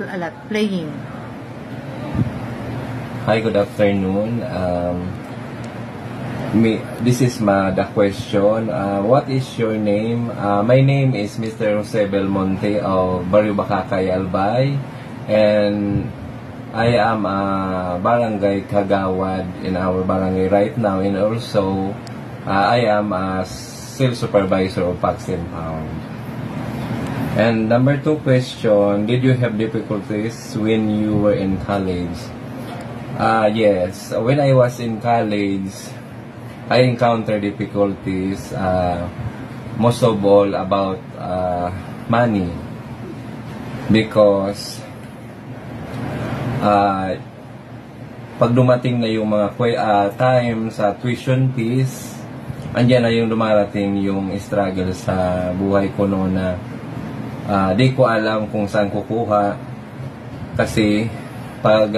a lot playing. Hi, good afternoon. This is the question. What is your name? My name is Mr. Jose Belmonte of Barrio Bacacay, Albay, and I am a barangay kagawad in our barangay right now, and also I am a sales supervisor of Pax and Pound. And number 2 question, did you have difficulties when you were in college? Yes, when I was in college, I encountered difficulties, most of all about money, because pag dumating na yung mga time sa tuition fees, andyan na yung dumarating yung struggle sa buhay ko noon na di ko alam kung saan kukuha, kasi pag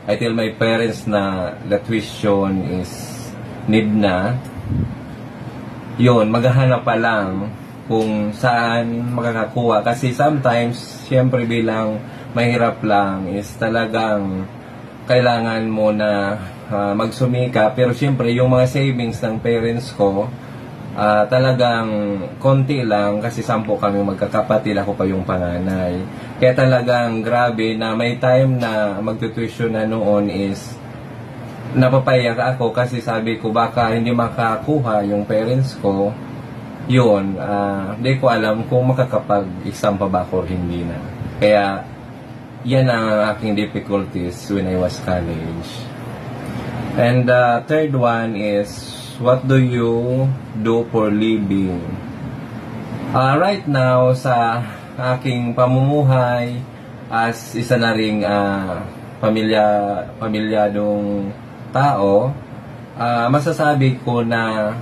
I tell my parents na the tuition is need na, yun, maghahanap pa lang kung saan makakakuha, kasi sometimes syempre bilang mahirap lang is talagang kailangan mo na magsumika, pero syempre yung mga savings ng parents ko talagang konti lang, kasi 10 kami magkakapatid, ako pa yung panganay. Kaya talagang grabe na may time na magtutuition na noon is napapayak ako, kasi sabi ko baka hindi makakuha yung parents ko. Yun, hindi ko alam kung makakapag-exam pa ba ako or hindi na. Kaya yan ang aking difficulties when I was college. And the third one is, what do you do for living? Right now, sa aking pamumuhay as isa na ring pamilyadong tao, masasabi ko na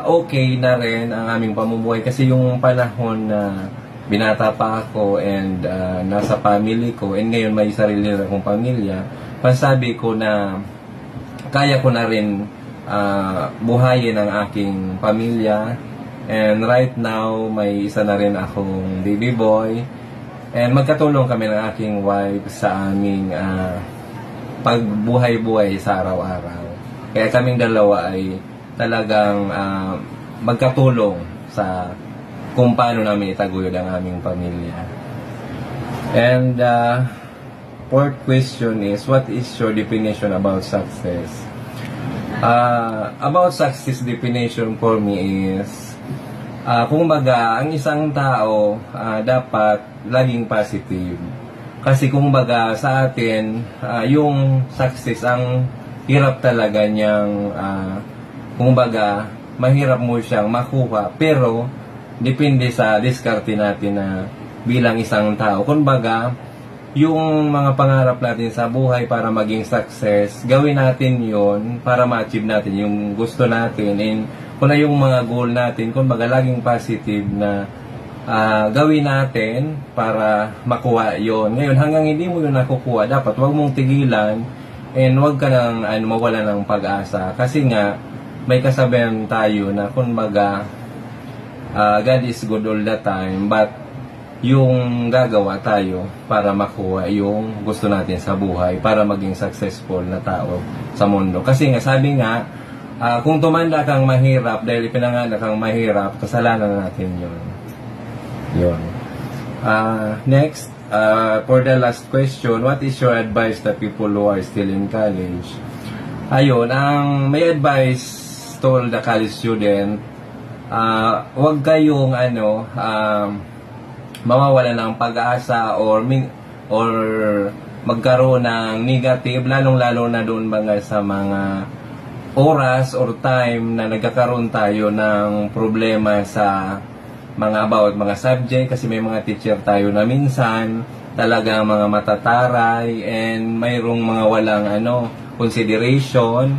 okay na rin ang aming pamumuhay, kasi yung panahon na binata pa ako and nasa family ko, and ngayon may sarili na akong pamilya, masasabi ko na kaya ko na rin buhayin ang aking pamilya. And right now, may isa na rin akong baby boy, and magkatulong kami ng aking wife sa aming pagbuhay-buhay sa araw-araw. Kaya kaming dalawa ay talagang magkatulong sa kung paano namin itaguyod ang aming pamilya. And fourth question is, what is your definition about success? About success definition for me is, kung baga, ang isang tao dapat laging positive. Kasi kung baga sa atin, yung success, ang hirap talaga niyang, kung baga, mahirap mo siyang makuha. Pero, depende sa diskarte natin na bilang isang tao. Kung baga, yung mga pangarap natin sa buhay para maging success, gawin natin yon para ma-achieve natin yung gusto natin. And kung na yung mga goal natin, kung baga laging positive na gawin natin para makuha yon. Ngayon, hanggang hindi mo yun nakukuha, dapat wag mong tigilan and wag ka nang mawala ng pag-asa. Kasi nga, may kasabihan tayo na kung baga, God is good all the time, but yung gagawa tayo para makuha yung gusto natin sa buhay, para maging successful na tao sa mundo. Kasi nga, sabi nga, kung tumanda kang mahirap dahil pinanganak kang mahirap, kasalanan natin yun. Next, for the last question, what is your advice to people who are still in college? Ayun, ang may advice to the college student, wag kayong mawawala ng pag-asa or magkaroon ng negative, lalong-lalo na doon mga sa mga oras or time na nagkakaroon tayo ng problema sa about mga subject, kasi may mga teacher tayo na minsan talagang mga matataray and mayroong mga walang consideration.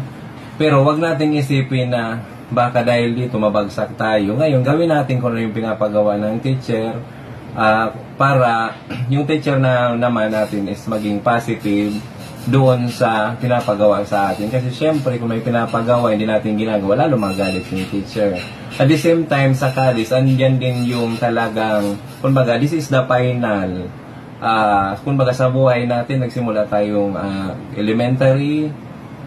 Pero wag nating isipin na baka dahil dito mabagsak tayo. Ngayon, gawin natin kung ano yung pinapagawa ng teacher, para yung teacher na naman natin is maging positive doon sa pinapagawa sa atin. Kasi syempre, kung may pinapagawa, hindi natin ginagawa, lalo magalit yung teacher. At the same time, sa college, andyan din yung talagang, kumbaga, this is the final kumbaga sa buhay natin, nagsimula tayong elementary,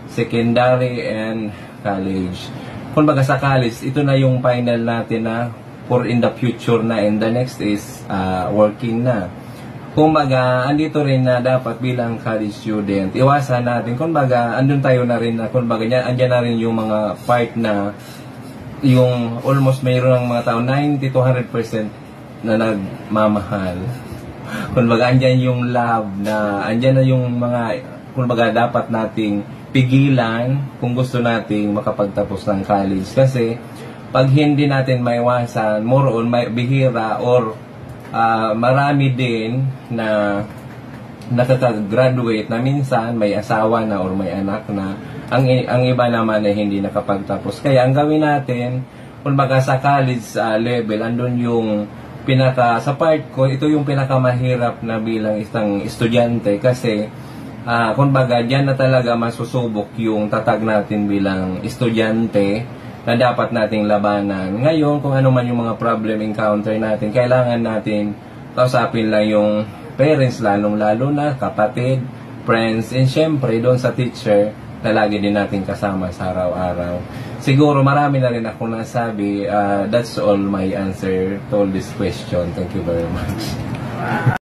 secondary, and college. Kumbaga sa college, ito na yung final natin na for in the future na, and the next is working na. Kumbaga, andito rin na dapat bilang college student, iwasan natin, kumbaga, andun tayo na rin na, kumbaga, andyan na rin yung mga part na, yung almost mayroon ng mga tao, 90 to 100% na nagmamahal. Kumbaga, andyan yung love na, andyan na yung mga, kumbaga, dapat nating pigilan kung gusto nating makapagtapos ng college. Kasi, pag hindi natin maiwasan, more on, may bihira or marami din na nakaka-graduate na minsan may asawa na or may anak na, ang iba naman ay hindi nakapagtapos. Kaya ang gawin natin, kumbaga sa college level, andun yung sa part ko, ito yung pinakamahirap na bilang isang estudyante kasi kumbaga dyan na talaga masusubok yung tatag natin bilang estudyante na dapat nating labanan. Ngayon, kung ano man yung mga problem encounter natin, kailangan natin kausapin lang yung parents, lalong-lalo na kapatid, friends, and syempre doon sa teacher na lagi din natin kasama sa araw-araw. Siguro marami na rin akong nasabi. That's all my answer to all this question. Thank you very much.